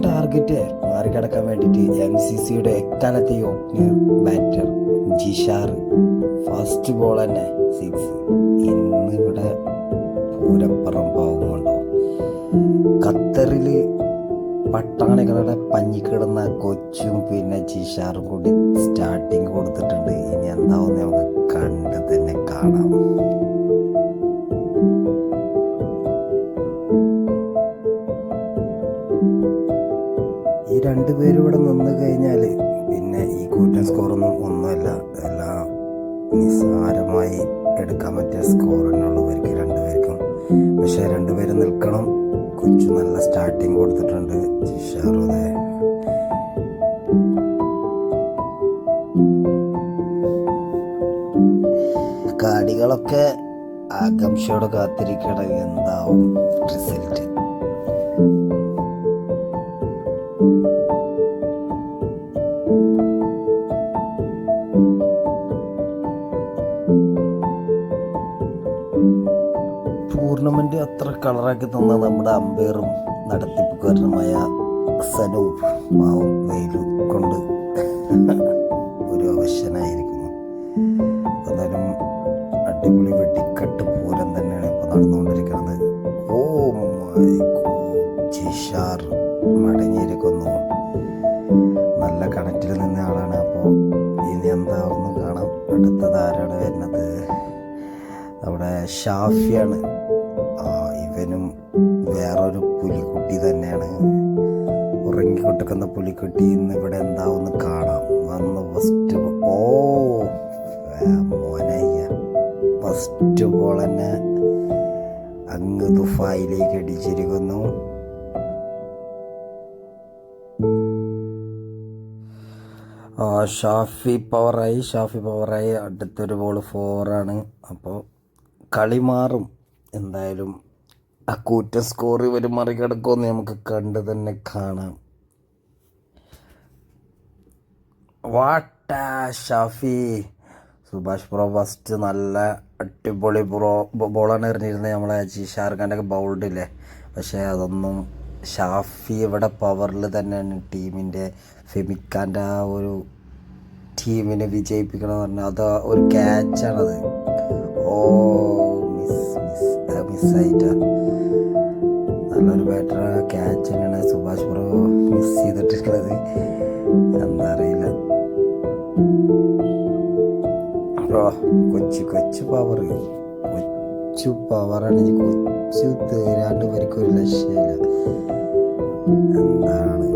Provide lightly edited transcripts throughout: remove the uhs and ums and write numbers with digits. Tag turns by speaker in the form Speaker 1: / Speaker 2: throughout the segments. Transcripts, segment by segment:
Speaker 1: Target മറികടക്കാൻ വേണ്ടിയിട്ട് MCCയുടെ എക്കാലത്തെ opener batter Jishar first ball തന്നെ 6. ഇന്നിവിടെ പൂരപ്പുറം പാവുമുണ്ടോ. ഖത്തറിൽ പട്ടാണികളുടെ പഞ്ഞിക്കിടുന്ന കൊച്ചും പിന്നെ ജിഷാറും കൂടി സ്റ്റാർട്ടിങ് കൊടുത്തിട്ടുണ്ട്. ഇനി എന്താവും നമുക്ക് കണ്ട് തന്നെ കാണാം. ഈ രണ്ടുപേരും ഇവിടെ നിന്ന് കഴിഞ്ഞാൽ പിന്നെ ഈ കൂറ്റൻ സ്കോറൊന്നും ഒന്നുമല്ല, എല്ലാം നിസ്സാരമായി എടുക്കാൻ പറ്റിയ സ്കോർ തന്നെയുള്ളൂ ഇവർക്ക് രണ്ടുപേർക്കും. പക്ഷെ രണ്ടുപേരും നിൽക്കണം. കൊച്ചു നല്ല സ്റ്റാർട്ടിങ് കൊടുത്തിട്ടുണ്ട്. ജിഷാറും അതെ. കാടികളൊക്കെ ആകാംക്ഷയോടെ കാത്തിരിക്കണ എന്താവും റിസൾട്ട്. ടൂർണമെന്റ് അത്ര കളറാക്കി തന്ന നമ്മുടെ അമ്പയറും നടത്തിപ്പുകാരനുമായ സനൂപ് പാവം വെയില് കൊണ്ട് ഒരു അവശനായിരിക്കുന്നു. എന്നാലും അടിപൊളി വെടിക്കെട്ട് പൂരം തന്നെയാണ് ഇപ്പോൾ നടന്നുകൊണ്ടിരിക്കുന്നത്. ഓ മൈ ഗോഡ്, ജിഷാർ മടങ്ങിയിരിക്കുന്നു. നല്ല കണക്റ്റിൽ നിന്ന ആളാണ്. അപ്പോൾ ഇനി എന്താവുന്നു കാണാം. അടുത്തത് ആരാണ് വരുന്നത്? നമ്മുടെ ഷാഫിയാണ്. ഇവനും വേറൊരു പുലിക്കുട്ടി തന്നെയാണ്, ഉറങ്ങിക്കൊടുക്കുന്ന പുലിക്കുട്ടി. ഇന്ന് ഇവിടെ എന്താവുന്നു കാണാം. വന്ന് ഫസ്റ്റ് മോനയ്യ ഫസ്റ്റ് ബോൾ തന്നെ അങ്ങ് ദുഫായിലേക്ക് അടിച്ചിരിക്കുന്നു. ഷാഫി പവറായി. അടുത്തൊരു ബോൾ 4 ആണ്. അപ്പോൾ കളി മാറും എന്തായാലും. ആ കൂറ്റൻ സ്കോർ ഇവർ മറികടക്കുമെന്ന് നമുക്ക് കണ്ട് തന്നെ കാണാം. വാട്ട ഷാഫി. സുഭാഷ് ബ്രോ ഫസ്റ്റ് നല്ല അടിപൊളി ബോളാണ് എറിഞ്ഞിരുന്നത്. നമ്മളെ ജിഷാർ ഖാൻ്റെ ബൗൾഡില്ലേ. പക്ഷേ അതൊന്നും ഷാഫി ഇവിടെ പവറിൽ തന്നെയാണ് ടീമിൻ്റെ ഫെമിക്കാൻ്റെ ആ ഒരു ടീമിനെ വിജയിപ്പിക്കണമെന്ന് പറഞ്ഞാൽ അത് ഒരു ക്യാച്ചാണത്. മിസ്സായിട്ടാ. നല്ലൊരു ബാറ്റർ ക്യാച്ച് തന്നെയാണ് സുഭാഷ് ബ്രോ മിസ് ചെയ്തിട്ടുള്ളത്. എന്താ അറിയില്ല. ബ്രോ കൊച്ചു പവറാണ്. കൊച്ചു തേരാണ്ട് വരയ്ക്കും ഒരു ലക്ഷ്യമില്ല. എന്താണ്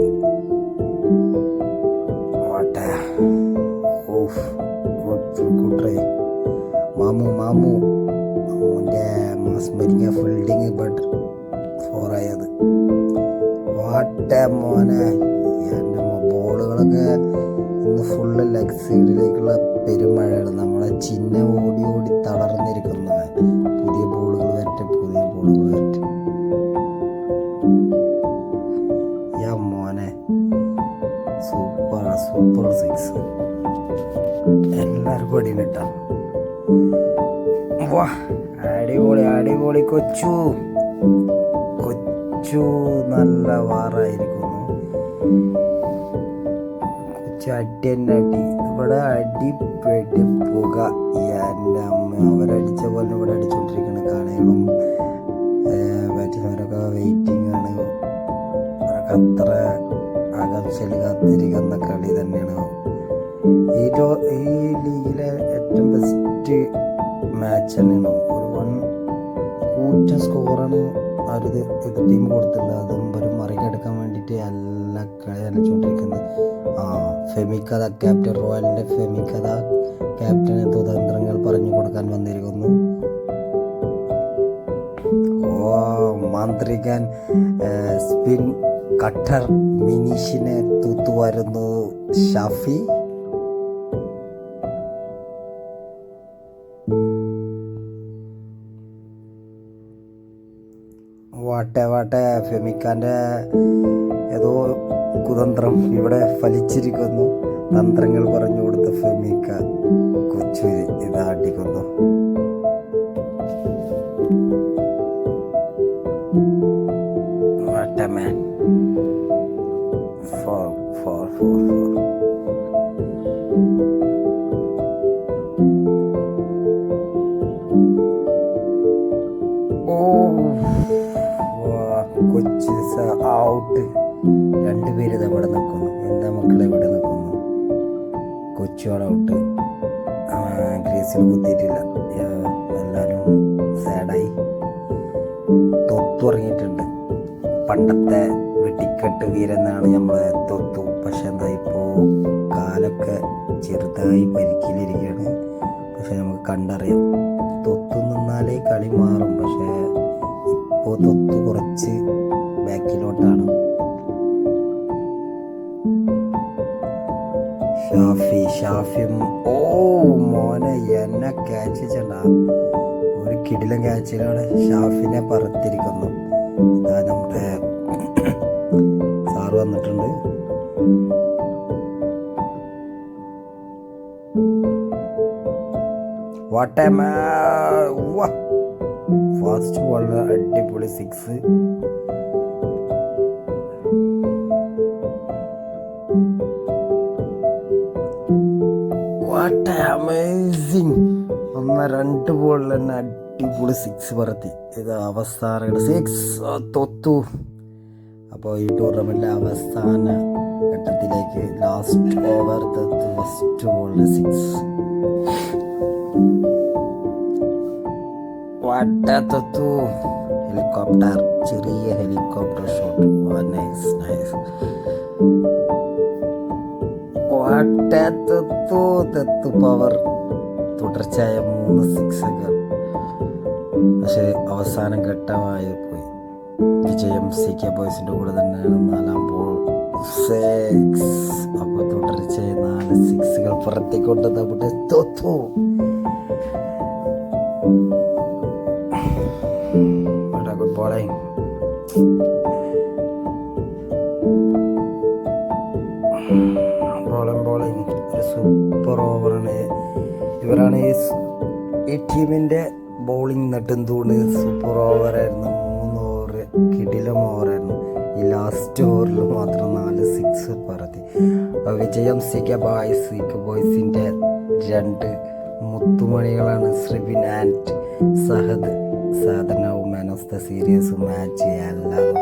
Speaker 1: മാമുൻ്റെ മാസ്മരിങ്ങ ഫീൽഡിങ് ബട്ട് 4 ആയത്. വാട്ട മോനെ. എൻ്റെ ബോളുകളൊക്കെ ഇന്ന് ഫുള്ള് ലെഗ് സൈഡിലേക്കുള്ള പെരുമഴയാണ്. നമ്മളെ ചിഹ്ന ഓടി തളർന്നിരിക്കുന്നവൻ. പുതിയ ബോളുകൾ വരട്ടെ. മോനെ സൂപ്പർ 6. എല്ലാവർക്കും അടിയിലിട്ടാ. വാ അടിപൊളി കൊച്ചു നല്ല വാറായിരിക്കുന്നു. കൊച്ചു അടി. ഇവിടെ അടിപ്പെട്ടി പുക. എൻ്റെ അമ്മ അവരടിച്ച പോലെ ഇവിടെ അടിച്ചോണ്ടിരിക്കുന്ന കാണികളും ബാറ്റ്സ്മാനൊക്കെ വെയിറ്റിംഗ് ആണ്. അവരൊക്കെ അത്ര ആകാംക്ഷയിൽ കാത്തിരിക്കുന്ന കളി തന്നെയാണ്. ഈ ലീഗിലെ ഏറ്റവും ബെസ്റ്റ് മാച്ച് തന്നെയാണ്. ഒരു കൂറ്റൻ സ്കോറാണ് എതിർ ടീം കൊടുത്തിട്ടുള്ളത്. അതും ഒരു മറികടക്കാൻ വേണ്ടിയിട്ട് എല്ലാ കളി അനച്ചുകൊണ്ടിരിക്കുന്നത്. ഫെമിക്കഥ ക്യാപ്റ്റൻ റോയലിൻ്റെ ഫെമിക്കഥ ക്യാപ്റ്റന് തന്ത്രങ്ങൾ പറഞ്ഞു കൊടുക്കാൻ വന്നിരിക്കുന്നു. മാന്ത്രികൻ സ്പിൻ കട്ടർ മിനീഷിനെ തൂത്തുവാരുന്നു ഷാഫി. വാട്ടെ ഫെമിക്കാൻ്റെ ഏതോ കുതന്ത്രം ഇവിടെ ഫലിച്ചിരിക്കുന്നു. തന്ത്രങ്ങൾ പറഞ്ഞു കൊടുത്ത ഫെമിക്ക കൊച്ചു ഇതാട്ടിക്കുന്നു. കൊച്ചി ഔട്ട്. രണ്ടുപേര് ഇവിടെ നിൽക്കുന്നു. എന്താ മക്കളെ ഇവിടെ നിൽക്കുന്നു? കൊച്ചിയോട് ഔട്ട്. ഗ്രീസിൽ കുത്തിയിട്ടില്ല. എല്ലാവരും സാഡായി. തൊത്തുറങ്ങിയിട്ടുണ്ട്. പണ്ടത്തെ വെടിക്കെട്ട് വീരെന്നാണ് നമ്മളെ തൊത്തു. പക്ഷെ എന്താ ഇപ്പോൾ കാലൊക്കെ ചെറുതായി പരിക്കിലിരിക്കുകയാണ്. പക്ഷെ നമുക്ക് കണ്ടറിയാം, തൊത്തു നിന്നാലേ കളി മാറും. പക്ഷെ ഇപ്പോൾ തൊത്തു കുറച്ച് ബാക്കിലോട്ടാണ്. ഷാഫിയും മോനെ എന്നെ ക്യാച്ച് ചെയ്യണ്ട. ഒരു കിടിലൻ ക്യാച്ചിലൂടെ ഷാഫിനെ പറത്തിരിക്കുന്നു. ഇതാ നമ്മുടെ സാറ് വന്നിട്ടുണ്ട്. ഫാസ്റ്റ് ബോളിൽ അടിപൊളി 6. അമേസിങ്. 1-2 ബോളിൽ തന്നെ അടിപൊളി 6 പറത്തി. ഇത് അവസാന 6 തൊത്തു. അപ്പോൾ ഈ ടൂർണമെന്റിലെ അവസാന ഘട്ടത്തിലേക്ക് ലാസ്റ്റ് ഓവർ തൊത്തു. ഫസ്റ്റ് ബോളിൽ 6. തൊത്തു. ഹെലികോപ്റ്റർ, ചെറിയ ഹെലികോപ്റ്റർ ഷോട്ട്. നൈസ്. തെത്തു പവർ. തുടർച്ചയായ 3 സിക്സുകൾ. പക്ഷെ അവസാനം ഘട്ടമായി പോയി. വിജയം CK ബോയ്സിന്റെ കൂടെ തന്നെയാണ്. 4-ാം ബോൾ 6. അപ്പോൾ തുടർച്ചയായ 4 സിക്സുകൾ പുറത്തേക്കൊണ്ട് നമ്മുടെ തൊത്തു. Good bowling. ബോളിംഗ് ഒരു സൂപ്പർ ഓവറാണ്. ഇവരാണ് ഈ ടീമിൻ്റെ ബോളിംഗ് നെട്ടുന്തൂണ്. സൂപ്പർ ഓവറായിരുന്നു. 3 ഓവർ കിടിലം ഓവറായിരുന്നു. ഈ ലാസ്റ്റ് ഓവറിൽ മാത്രം 4 സിക്സ് പറത്തി. വിജയം CK ബോയ്സിൻ്റെ 2 മുത്തുമണികളാണ് ശ്രിബിൻ ആൻഡ് സഹദ്. സാധനവും man of the series match എല്ലാതും.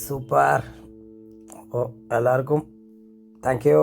Speaker 1: സൂപ്പർ. എല്ലാവർക്കും താങ്ക് യു.